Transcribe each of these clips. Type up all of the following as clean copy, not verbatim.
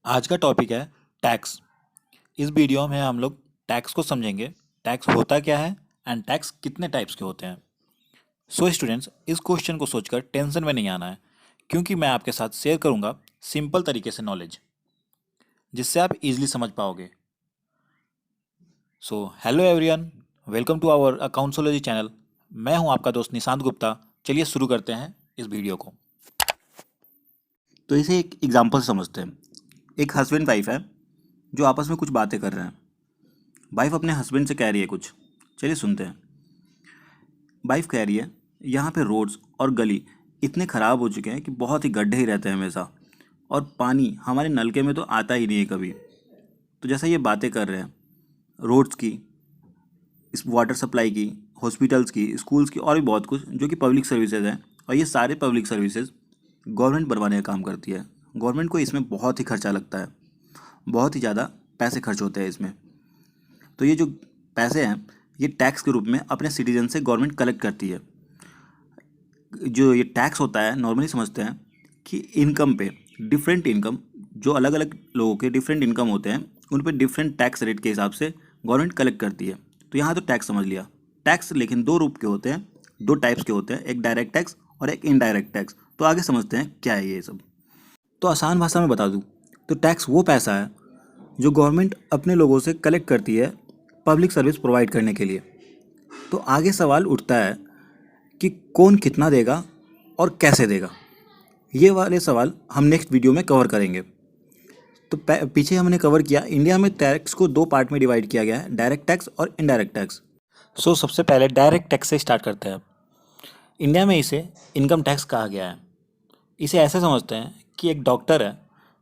आज का टॉपिक है टैक्स। इस वीडियो में हम लोग टैक्स को समझेंगे, टैक्स होता क्या है एंड टैक्स कितने टाइप्स के होते हैं। सो स्टूडेंट्स, इस क्वेश्चन को सोचकर टेंशन में नहीं आना है, क्योंकि मैं आपके साथ शेयर करूंगा सिंपल तरीके से नॉलेज, जिससे आप इजीली समझ पाओगे। So hello everyone, welcome to our accountsology channel. मैं हूं आपका दोस्त निशांत गुप्ता। चलिए शुरू करते हैं इस वीडियो को। तो इसे एक एग्जांपल से समझते हैं। एक हस्बैंड वाइफ है जो आपस में कुछ बातें कर रहे हैं। वाइफ अपने हस्बैंड से कह रही है कुछ, चलिए सुनते हैं। वाइफ कह रही है, यहाँ पे रोड्स और गली इतने ख़राब हो चुके हैं कि बहुत ही गड्ढे ही रहते हैं हमेशा, और पानी हमारे नलके में तो आता ही नहीं है कभी। तो जैसा ये बातें कर रहे हैं रोड्स की, इस वाटर सप्लाई की, हॉस्पिटल्स की, स्कूल्स की और भी बहुत कुछ जो कि पब्लिक सर्विसेज हैं, और ये सारे पब्लिक सर्विसेज गवर्नमेंट बनवाने का काम करती है। गवर्नमेंट को इसमें बहुत ही खर्चा लगता है, बहुत ही ज़्यादा पैसे खर्च होते हैं इसमें। तो ये जो पैसे हैं ये टैक्स के रूप में अपने सिटीजन से गवर्नमेंट कलेक्ट करती है। जो ये टैक्स होता है नॉर्मली समझते हैं कि इनकम पे, डिफरेंट इनकम, जो अलग अलग लोगों के डिफरेंट इनकम होते हैं उन पे डिफरेंट टैक्स रेट के हिसाब से गवर्नमेंट कलेक्ट करती है। तो यहाँ तो टैक्स समझ लिया। टैक्स लेकिन दो रूप के होते हैं, दो टाइप्स के होते हैं, एक डायरेक्ट टैक्स और एक इनडायरेक्ट टैक्स। तो आगे समझते हैं क्या है ये सब। तो आसान भाषा में बता दूँ तो टैक्स वो पैसा है जो गवर्नमेंट अपने लोगों से कलेक्ट करती है पब्लिक सर्विस प्रोवाइड करने के लिए। तो आगे सवाल उठता है कि कौन कितना देगा और कैसे देगा। ये वाले सवाल हम नेक्स्ट वीडियो में कवर करेंगे। तो पीछे हमने कवर किया इंडिया में टैक्स को दो पार्ट में डिवाइड किया गया है, डायरेक्ट टैक्स और इनडायरेक्ट टैक्स। सो सबसे पहले डायरेक्ट टैक्स से स्टार्ट करते हैं। इंडिया में इसे इनकम टैक्स कहा गया है। इसे ऐसे समझते हैं कि एक डॉक्टर है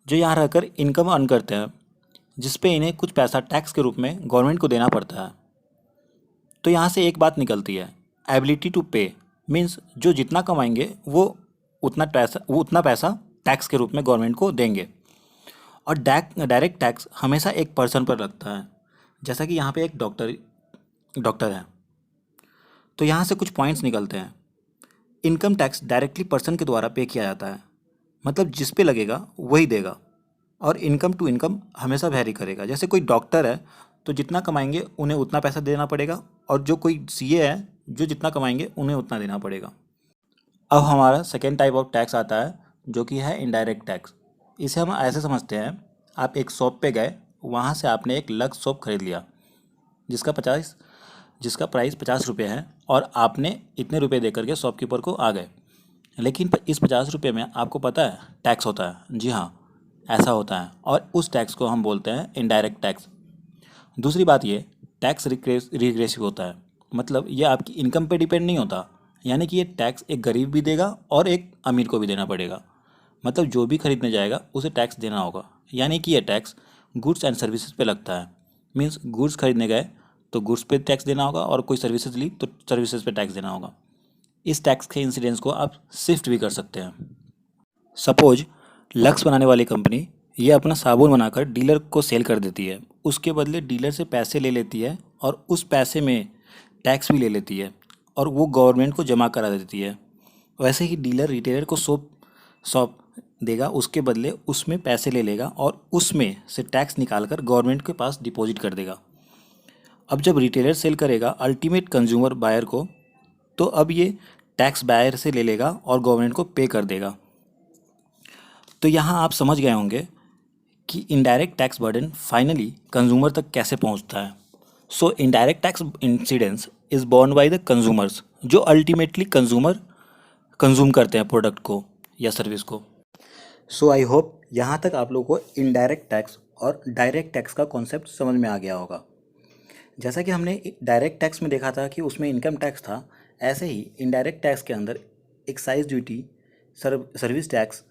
जो यहाँ रहकर इनकम अर्न करते हैं, जिस पे इन्हें कुछ पैसा टैक्स के रूप में गवर्नमेंट को देना पड़ता है। तो यहाँ से एक बात निकलती है, एबिलिटी टू पे मीन्स जो जितना कमाएंगे वो उतना पैसा टैक्स के रूप में गवर्नमेंट को देंगे। और डायरेक्ट टैक्स हमेशा एक पर्सन पर लगता है। जैसा कि यहाँ पे एक डॉक्टर है, तो यहाँ से कुछ पॉइंट्स निकलते हैं। इनकम टैक्स डायरेक्टली पर्सन के द्वारा पे किया जाता है, मतलब जिस पे लगेगा वही देगा, और इनकम टू इनकम हमेशा वैरी करेगा। जैसे कोई डॉक्टर है तो जितना कमाएंगे उन्हें उतना पैसा देना पड़ेगा, और जो कोई सीए है जो जितना कमाएंगे उन्हें उतना देना पड़ेगा। अब हमारा सेकेंड टाइप ऑफ टैक्स आता है जो कि है इनडायरेक्ट टैक्स। इसे हम ऐसे समझते हैं, आप एक शॉप पे गए, वहाँ से आपने एक लक्स सोप खरीद लिया जिसका प्राइस 50 रुपये है, और आपने इतने रुपये दे करके शॉपकीपर को आ गए। लेकिन इस 50 रुपये में आपको पता है टैक्स होता है। जी हाँ, ऐसा होता है, और उस टैक्स को हम बोलते हैं इनडायरेक्ट टैक्स। दूसरी बात ये, टैक्स रिग्रेसिव होता है, मतलब ये आपकी इनकम पे डिपेंड नहीं होता। यानी कि ये टैक्स एक गरीब भी देगा और एक अमीर को भी देना पड़ेगा। मतलब जो भी खरीदने जाएगा उसे टैक्स देना होगा। यानी कि ये टैक्स गुड्स एंड सर्विसेज पे लगता है। मीन्स गुड्स खरीदने गए तो गुड्स पे टैक्स देना होगा, और कोई सर्विसेज ली तो सर्विसेज पे टैक्स देना होगा। इस टैक्स के इंसिडेंस को आप शिफ्ट भी कर सकते हैं। सपोज लक्स बनाने वाली कंपनी ये अपना साबुन बनाकर डीलर को सेल कर देती है। उसके बदले डीलर से पैसे ले लेती है, और उस पैसे में टैक्स भी ले लेती है, और वो गवर्नमेंट को जमा करा देती है। वैसे ही डीलर रिटेलर को सौंप देगा, उसके बदले उसमें पैसे ले लेगा और उसमें से टैक्स निकाल कर गवर्नमेंट के पास डिपॉजिट कर देगा। अब जब रिटेलर सेल करेगा अल्टीमेट कंज्यूमर बायर को, तो अब ये टैक्स बायर से ले लेगा और गवर्नमेंट को पे कर देगा। तो यहाँ आप समझ गए होंगे कि indirect tax burden finally consumer तक कैसे पहुँचता है। So indirect tax incidence is borne by the consumers, जो अल्टीमेटली कंज्यूम करते हैं प्रोडक्ट को या सर्विस को। सो आई होप यहाँ तक आप लोगों को इनडायरेक्ट टैक्स और डायरेक्ट टैक्स का कॉन्सेप्ट समझ में आ गया होगा। जैसा कि हमने डायरेक्ट टैक्स में देखा था कि उसमें इनकम टैक्स था, ऐसे ही इनडायरेक्ट टैक्स के अंदर excise duty, service tax,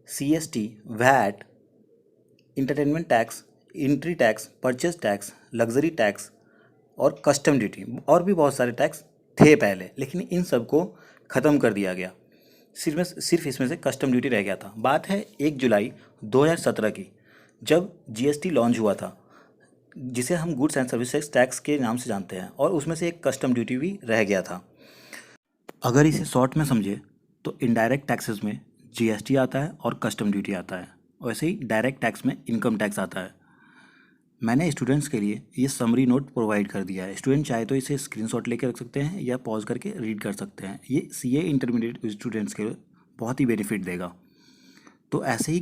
CST, VAT, entertainment tax, entry tax, purchase tax, luxury tax और कस्टम ड्यूटी, और भी बहुत सारे टैक्स थे पहले, लेकिन इन सब को ख़त्म कर दिया गया। सिर्फ इसमें से कस्टम ड्यूटी रह गया था। बात है 1 जुलाई 2017 की, जब जीएसटी लॉन्च हुआ था, जिसे हम गुड्स एंड सर्विसेज टैक्स के नाम से जानते हैं, और उसमें से एक कस्टम ड्यूटी भी रह गया था। अगर इसे शॉर्ट में समझे तो इनडायरेक्ट टैक्सेस में जीएसटी आता है और कस्टम ड्यूटी आता है। वैसे ही डायरेक्ट टैक्स में इनकम टैक्स आता है। मैंने स्टूडेंट्स के लिए ये समरी नोट प्रोवाइड कर दिया है। स्टूडेंट चाहे तो इसे स्क्रीनशॉट लेकर रख सकते हैं या पॉज करके रीड कर सकते हैं। ये सीए इंटरमीडिएट स्टूडेंट्स के लिए बहुत ही बेनिफिट देगा। तो ऐसे ही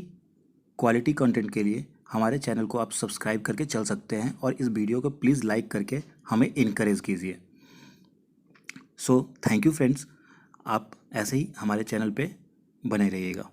क्वालिटी कंटेंट के लिए हमारे चैनल को आप सब्सक्राइब करके चल सकते हैं और इस वीडियो को प्लीज़ लाइक करके हमें इनकरेज कीजिए। सो थैंक यू फ्रेंड्स, आप ऐसे ही हमारे चैनल पे बने रहिएगा।